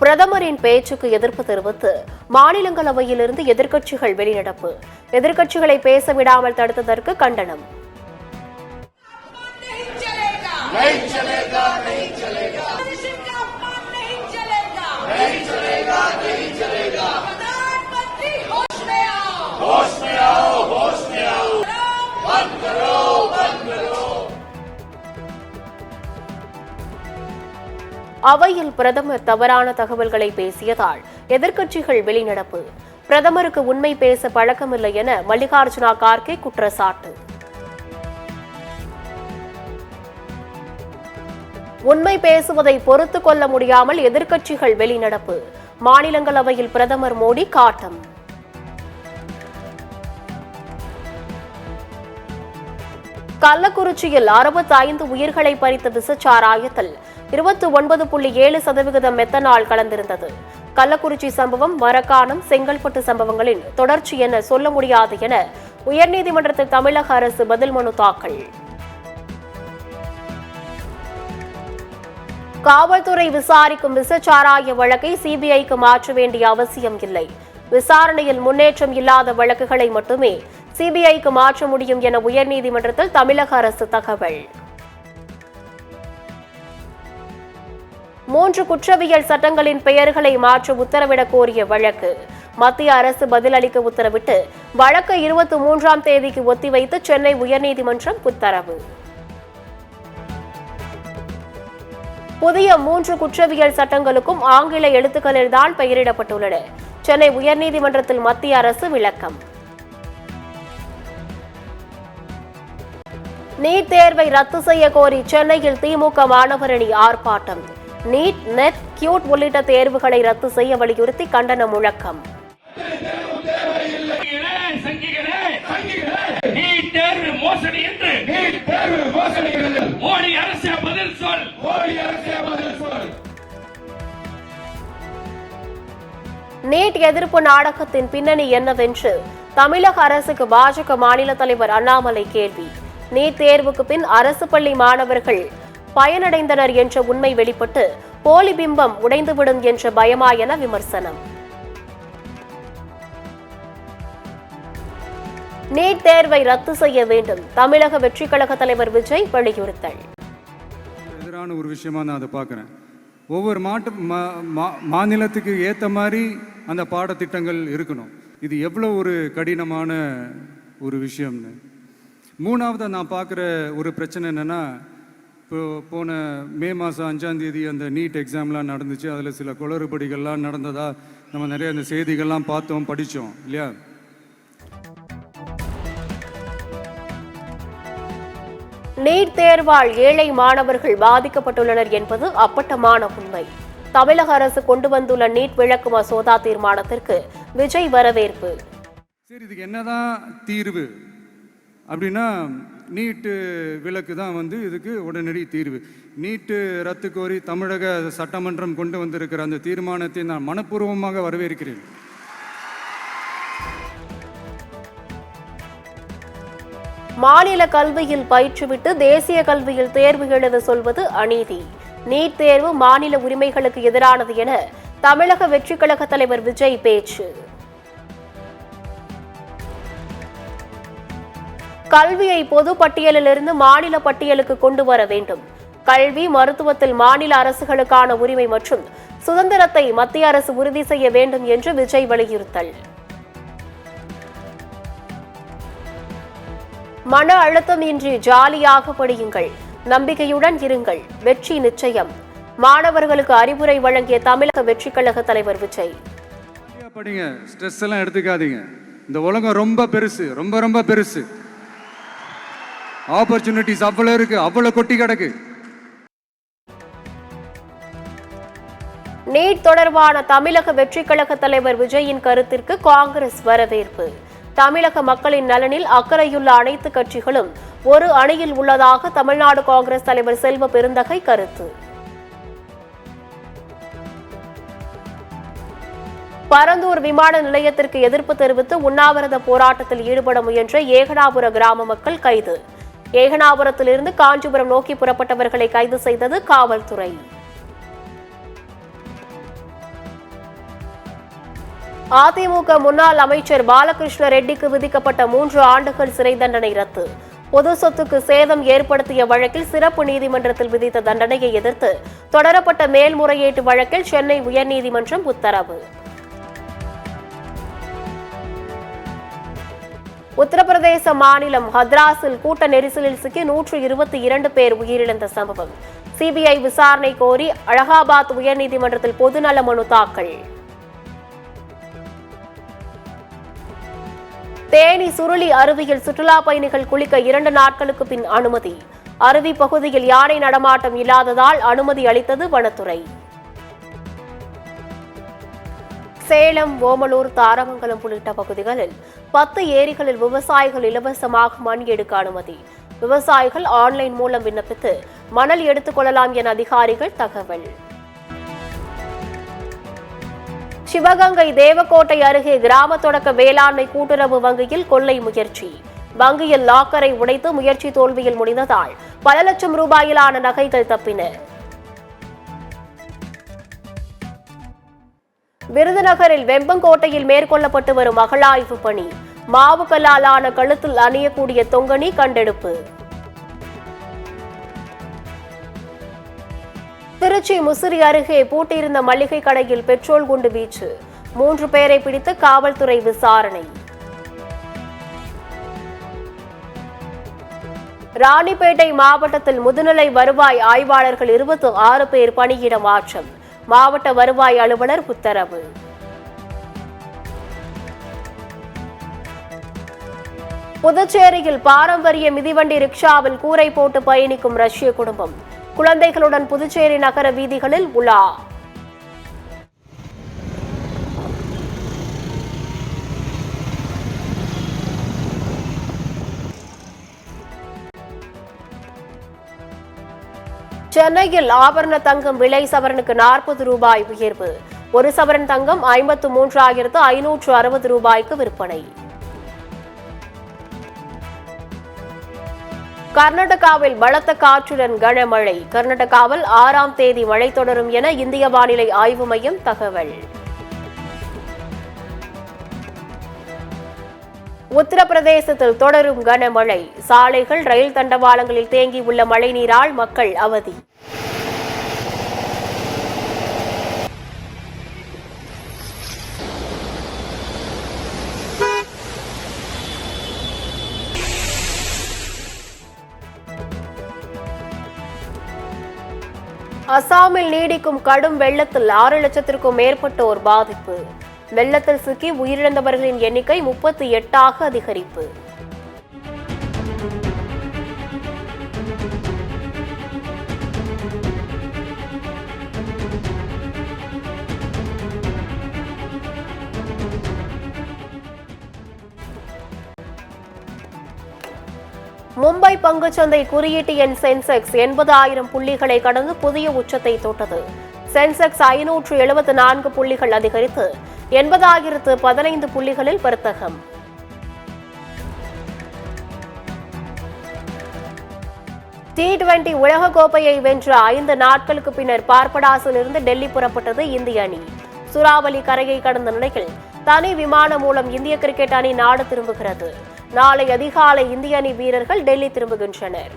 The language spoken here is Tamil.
பிரதமரின் பேச்சுக்கு எதிர்ப்பு தெரிவித்து மாநிலங்களவையிலிருந்து எதிர்க்கட்சிகள் வெளிநடப்பு. எதிர்க்கட்சிகளை பேச விடாமல் தடுத்ததற்கு கண்டனம். அவையில் பிரதமர் தவறான தகவல்களை பேசியதால் எதிர்க்கட்சிகள் வெளிநடப்பு. பிரதமருக்கு உண்மை பேச பழக்கமில்லை என மல்லிகார்ஜுனா கார்கே குற்றச்சாட்டு. உண்மை பேசுவதை பொறுத்துக் கொள்ள முடியாமல் எதிர்க்கட்சிகள் வெளிநடப்பு. மாநிலங்களவையில் பிரதமர் மோடி காட்டம். கள்ளக்குறிச்சியில் 65 உயிர்களை பறித்த விஷச்சாராயத்தில் 29.7% மெத்தனால் கலந்திருந்தது. கள்ளக்குறிச்சி சம்பவம் மரக்காணம், செங்கல்பட்டு சம்பவங்களின் தொடர்ச்சி என சொல்ல முடியாது என உயர்நீதிமன்றத்தில் தமிழக அரசு பதில் மனு தாக்கல். காவல்துறை விசாரிக்கும் விஷச்சாராய வழக்கை சிபிஐக்கு மாற்ற வேண்டிய அவசியம் இல்லை. விசாரணையில் முன்னேற்றம் இல்லாத வழக்குகளை மட்டுமே சிபிஐக்கு மாற்ற முடியும் என உயர்நீதிமன்றத்தில் தமிழக அரசு தகவல். 3 குற்றவியல் சட்டங்களின் பெயர்களை மாற்ற உத்தரவிடக் கோரிய வழக்கு. மத்திய அரசு பதிலளிக்க உத்தரவிட்டு வழக்கை 23ஆம் தேதிக்கு ஒத்திவைத்து சென்னை உயர்நீதிமன்றம் உத்தரவு. புதிய 3 குற்றவியல் சட்டங்களுக்கும் ஆங்கில எழுத்துக்களில்தான் பெயரிடப்பட்டுள்ளன. சென்னை உயர்நீதிமன்றத்தில் மத்திய அரசு விளக்கம். நீட் தேர்வை ரத்து செய்ய கோரி சென்னையில் திமுக மாணவரணி ஆர்ப்பாட்டம். நீட், நெட், கியூட் உள்ளிட்ட தேர்வுகளை ரத்து செய்ய வலியுறுத்தி கண்டன முழக்கம். நீட் எதிர்ப்பு நாடகத்தின் பின்னணி என்னவென்று தமிழக அரசுக்கு பாஜக மாநில தலைவர் அண்ணாமலை கேள்வி. நீட் தேர்வுக்கு பின் அரசு பள்ளி மாணவர்கள் பயனடைந்தனர் என்ற உண்மை வெளிப்பட்டு போலி பிம்பம் உடைந்துவிடும் என்ற பயமா என விமர்சனம். நீட் தேர்வை ரத்து செய்ய வேண்டும், தமிழக வெற்றி கழக தலைவர் விஜய் வலியுறுத்தல். எதிரான ஒரு விஷயமா நான் அதை பார்க்கிறேன். ஒவ்வொரு மாநிலத்துக்கு ஏற்ற மாதிரி அந்த பாடத்திட்டங்கள் இருக்கணும். இது எவ்வளோ ஒரு கடினமான ஒரு விஷயம்னு. மூணாவது நான் பார்க்குற ஒரு பிரச்சனை என்னென்னா, போன மே மாதம் 5ஆம் தேதி அந்த நீட் எக்ஸாம்லாம் நடந்துச்சு. அதில் சில குளறுபடிகள்லாம் நடந்ததா நம்ம நிறைய அந்த செய்திகள்லாம் பார்த்தோம், படித்தோம் இல்லையா? நீட் தேர்வால் ஏழை மாணவர்கள் பாதிக்கப்பட்டுள்ளனர் என்பது அப்பட்டமான உண்மை. தமிழக அரசு கொண்டு வந்துள்ள நீட் விலக்கு மசோதா தீர்மானத்திற்கு விஜய் வரவேற்பு. சரி, இதுக்கு என்னதான் தீர்வு அப்படின்னா, நீட்டு விலக்கு தான் இதுக்கு உடனடி தீர்வு. நீட்டு ரத்து கோரி தமிழக சட்டமன்றம் கொண்டு வந்திருக்கிற அந்த தீர்மானத்தை நான் மனப்பூர்வமாக வரவேற்கிறேன். மாநில கல்வியில் பயிற்றுவிட்டு தேசிய கல்வியில் தேர்வு எழுத சொல்வது அநீதி. நீட் தேர்வு மாநில உரிமைகளுக்கு எதிரானது என தமிழக வெற்றி கழக தலைவர் விஜய் பேச்சு. கல்வியை பொது பட்டியலிலிருந்து மாநில பட்டியலுக்கு கொண்டு வர வேண்டும். கல்வி, மருத்துவத்தில் மாநில அரசுகளுக்கான உரிமை மற்றும் சுதந்திரத்தை மத்திய அரசு உறுதி செய்ய வேண்டும் என்று விஜய் வலியுறுத்தல். மன அழுத்தம் இன்றி ஜாலியாக படியுங்கள், நம்பிக்கையுடன் இருங்கள், வெற்றி நிச்சயம். மாணவர்களுக்கு அறிவுரை வழங்கிய தமிழக வெற்றி கழக தலைவர் விஜய். படிங்க, ஸ்ட்ரெஸ் எல்லாம் எடுத்துக்காதீங்க. இந்த உலகம் ரொம்ப பெருசு, ரொம்ப ரொம்ப பெருசு. ஆப்பர்ச்சுனிட்டிஸ் அவ்வளவு இருக்கு, அவ்வளவு கொட்டி கிடக்கு. நீட் தொடர்பான தமிழக வெற்றி கழக தலைவர் விஜயின் கருத்திற்கு காங்கிரஸ் வரவேற்பு. தமிழக மக்களின் நலனில் அக்கறையுள்ள அனைத்து கட்சிகளும் ஒரு அணியில் உள்ளதாக தமிழ்நாடு காங்கிரஸ் தலைவர் செல்வ பெருந்தகை கருத்து. பரந்தூர் விமான நிலையத்திற்கு எதிர்ப்பு தெரிவித்து உண்ணாவிரத போராட்டத்தில் ஈடுபட முயன்ற ஏகனாபுர கிராம மக்கள் கைது. ஏகனாபுரத்திலிருந்து காஞ்சிபுரம் நோக்கி புறப்பட்டவர்களை கைது செய்தது காவல்துறை. அதிமுக முன்னாள் அமைச்சர் பாலகிருஷ்ண ரெட்டிக்கு விதிக்கப்பட்ட 3 ஆண்டுகள் சிறை தண்டனை ரத்து. பொது சொத்துக்கு சேதம் ஏற்படுத்திய வழக்கில் சிறப்பு நீதிமன்றத்தில் விதித்த தண்டனையை எதிர்த்து தொடரப்பட்ட மேல்முறையீட்டு வழக்கில் சென்னை உயர்நீதிமன்றம் உத்தரவு. உத்தரப்பிரதேச மாநிலம் ஹத்ராஸில் கூட்ட நெரிசலில் சிக்கி 122 பேர் உயிரிழந்த சம்பவம். சிபிஐ விசாரணை கோரி அலகாபாத் உயர்நீதிமன்றத்தில் பொதுநல மனு தாக்கல். தேனி சுருளி அருவியில் சுற்றுலா பயணிகள் குளிக்க 2 நாட்களுக்கு பின் அனுமதி. அருவி பகுதியில் யானை நடமாட்டம் இல்லாததால் அனுமதி அளித்தது வனத்துறை. சேலம், ஓமலூர், தாரமங்கலம் உள்ளிட்ட பகுதிகளில் 10 ஏரிகளில் விவசாயிகள் இலவசமாக மண் எடுக்க அனுமதி. விவசாயிகள் ஆன்லைன் மூலம் விண்ணப்பித்து மணல் எடுத்துக் கொள்ளலாம் என அதிகாரிகள் தகவல். சிவகங்கை தேவக்கோட்டை அருகே கிராம தொடக்க வேளாண்மை கூட்டுறவு வங்கியில் கொள்ளை முயற்சி. வங்கியில் லாக்கரை உடைத்து முயற்சி தோல்வியில் முடிந்ததால் பல லட்சம் ரூபாயிலான நகைகள் தப்பின. விருதுநகரில் வெம்பங்கோட்டையில் மேற்கொள்ளப்பட்டு வரும் அகழாய்வு பணி. மாவு கல்லாலான கழுத்தில் அணியக்கூடிய தொங்கணி கண்டெடுப்பு. திருச்சி முசிறி அருகே பூட்டியிருந்த மளிகை கடையில் பெட்ரோல் குண்டு வீச்சு. 3 பேரை பிடித்து காவல்துறை விசாரணை. ராணிப்பேட்டை மாவட்டத்தில் முதுநிலை வருவாய் ஆய்வாளர்கள் 26 பேர் பணியிட மாற்றம். மாவட்ட வருவாய் அலுவலர் உத்தரவு. புதுச்சேரியில் பாரம்பரிய மிதிவண்டி ரிக்ஷாவில் கூரை போட்டு பயணிக்கும் ரஷ்ய குடும்பம். குழந்தைகளுடன் புதுச்சேரி நகர வீதிகளில் உலா. சென்னையில் ஆபரண தங்கம் விலை சவரனுக்கு 40 ரூபாய் உயர்வு. 1 சவரன் தங்கம் 53,560 ரூபாய்க்கு விற்பனை. கர்நாடகாவில் பலத்த காற்றுடன் கனமழை. கர்நாடகாவில் 6ஆம் தேதி மழை தொடரும் என இந்திய வானிலை ஆய்வு மையம் தகவல். உத்தரப்பிரதேசத்தில் தொடரும் கனமழை. சாலைகள், ரயில் தண்டவாளங்களில் தேங்கியுள்ள மழைநீரால் மக்கள் அவதி. அசாமில் நீடிக்கும் கடும் வெள்ளத்தில் 6 லட்சத்திற்கும் மேற்பட்டோர் பாதிப்பு. வெள்ளத்தில் சிக்கி உயிரிழந்தவர்களின் எண்ணிக்கை 38ஆக அதிகரிப்பு. மும்பை பங்குச்சந்தை குறியீட்டு எண் சென்செக்ஸ் 80,000 புள்ளிகளை கடந்து புதிய உச்சத்தை தொட்டது. சென்செக்ஸ் 574 புள்ளிகள் அதிகரித்து 80,015 புள்ளிகளில் வர்த்தகம். T20 உலகக்கோப்பையை வென்ற 5 நாட்களுக்கு பின்னர் பார்படாஸிலிருந்து டெல்லி புறப்பட்டது இந்திய அணி. சூறாவளி கரையை கடந்த நிலையில் தனி விமானம் மூலம் இந்திய கிரிக்கெட் அணி நாடு திரும்புகிறது. நாளை அதிகாலை இந்திய அணி வீரர்கள் டெல்லி திரும்புகின்றனர்.